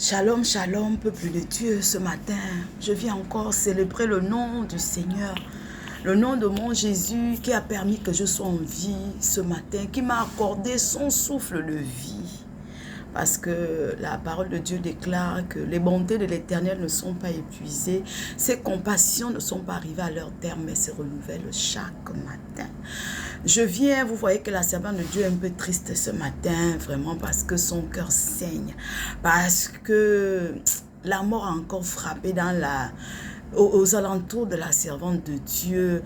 Shalom, shalom, peuple de Dieu, ce matin, je viens encore célébrer le nom du Seigneur, le nom de mon Jésus qui a permis que je sois en vie ce matin, qui m'a accordé son souffle de vie. Parce que la parole de Dieu déclare que les bontés de l'Éternel ne sont pas épuisées, ses compassions ne sont pas arrivées à leur terme, mais se renouvellent chaque matin. Je viens, vous voyez que la servante de Dieu est un peu triste ce matin, vraiment parce que son cœur saigne, parce que la mort a encore frappé aux alentours de la servante de Dieu.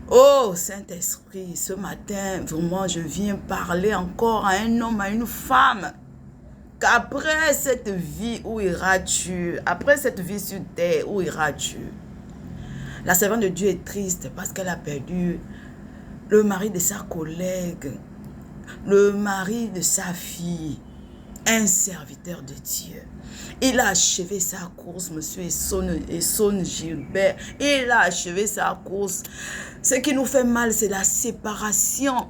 Oh Saint-Esprit, ce matin, vraiment, je viens parler encore à un homme, à une femme, qu'après cette vie, où iras-tu? Après cette vie sur terre, où iras-tu? La servante de Dieu est triste parce qu'elle a perdu le mari de sa collègue, le mari de sa fille, un serviteur de Dieu. Il a achevé sa course, monsieur Esson Gilbert. Il a achevé sa course. Ce qui nous fait mal, c'est la séparation.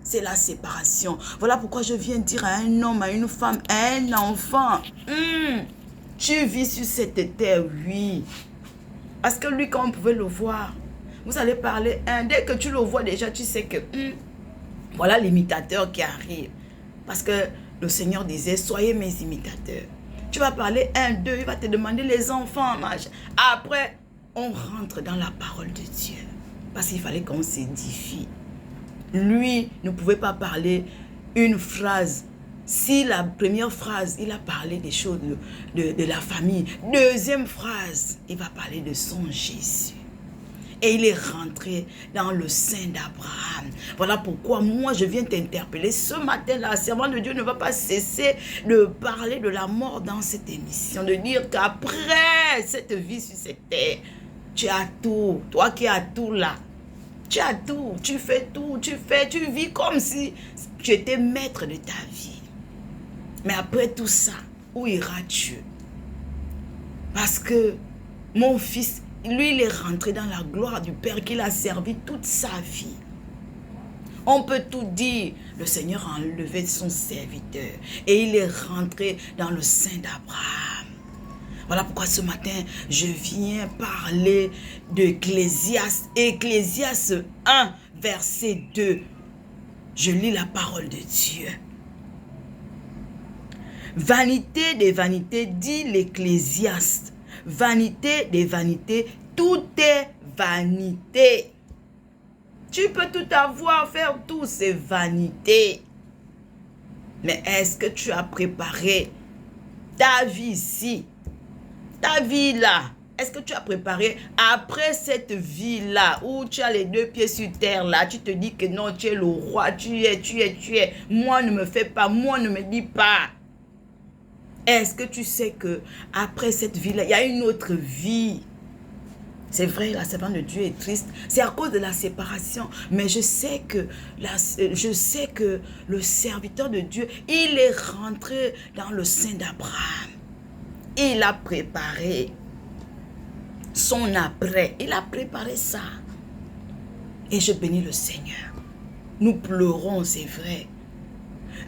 C'est la séparation. Voilà pourquoi je viens dire à un homme, à une femme, à un enfant, tu vis sur cette terre, oui. Parce que lui, quand on pouvait le voir, vous allez parler, dès que tu le vois déjà, tu sais que voilà l'imitateur qui arrive. Parce que le Seigneur disait, soyez mes imitateurs. Tu vas parler 1, 2, il va te demander les enfants. Après, on rentre dans la parole de Dieu. Parce qu'il fallait qu'on s'édifie. Lui ne pouvait pas parler une phrase. Si la première phrase, il a parlé des choses de la famille. Deuxième phrase, il va parler de son Jésus. Et il est rentré dans le sein d'Abraham. Voilà pourquoi moi je viens t'interpeller. Ce matin, la servante de Dieu ne va pas cesser de parler de la mort dans cette émission. De dire qu'après cette vie sur cette terre, tu as tout. Toi qui as tout là. Tu as tout, tu fais tout, tu vis comme si tu étais maître de ta vie. Mais après tout ça, où iras-tu? Parce que mon fils, lui, il est rentré dans la gloire du Père qu'il a servi toute sa vie. On peut tout dire, le Seigneur a enlevé son serviteur et il est rentré dans le sein d'Abraham. Voilà pourquoi ce matin, je viens parler d'Ecclésiaste. Ecclésiaste 1, verset 2. Je lis la parole de Dieu. Vanité des vanités, dit l'Ecclésiaste. Vanité des vanités, tout est vanité. Tu peux tout avoir, faire tout, c'est vanité. Mais est-ce que tu as préparé ta vie ici? Ta vie là, est-ce que tu as préparé après cette vie là où tu as les deux pieds sur terre là, tu te dis que non, tu es le roi, tu es, moi ne me fais pas, moi ne me dis pas. Est-ce que tu sais que après cette vie là, il y a une autre vie? C'est vrai, la servante de Dieu est triste, c'est à cause de la séparation, mais je sais que le serviteur de Dieu, il est rentré dans le sein d'Abraham. Il a préparé son après. Il a préparé ça. Et je bénis le Seigneur. Nous pleurons, c'est vrai.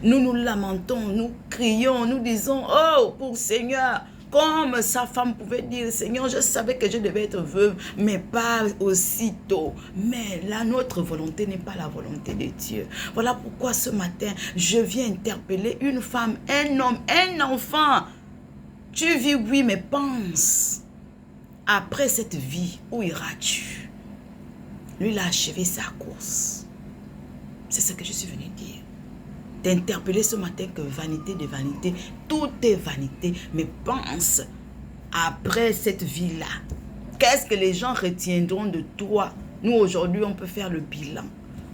Nous nous lamentons, nous crions, nous disons, oh, pour Seigneur, comme sa femme pouvait dire, Seigneur, je savais que je devais être veuve, mais pas aussitôt. Mais là, notre volonté n'est pas la volonté de Dieu. Voilà pourquoi ce matin, je viens interpeller une femme, un homme, un enfant. Tu vis, oui, mais pense. Après cette vie, où iras-tu? Lui, il a achevé sa course. C'est ce que je suis venu dire. T'interpeller ce matin que vanité de vanité, tout est vanité. Mais pense, après cette vie-là, qu'est-ce que les gens retiendront de toi? Nous, aujourd'hui, on peut faire le bilan.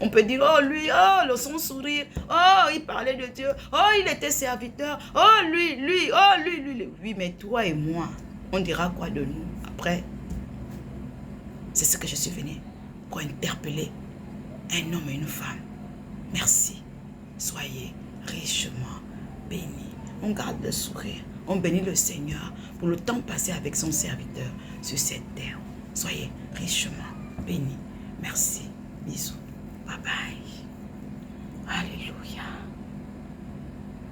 On peut dire, oh lui, oh son sourire, oh il parlait de Dieu, oh il était serviteur, oh lui, oui, mais toi et moi, on dira quoi de nous après? C'est ce que je suis venu pour interpeller un homme et une femme. Merci, soyez richement bénis. On garde le sourire, on bénit le Seigneur pour le temps passé avec son serviteur sur cette terre. Soyez richement bénis. Merci, bisous. Bye bye. Alléluia.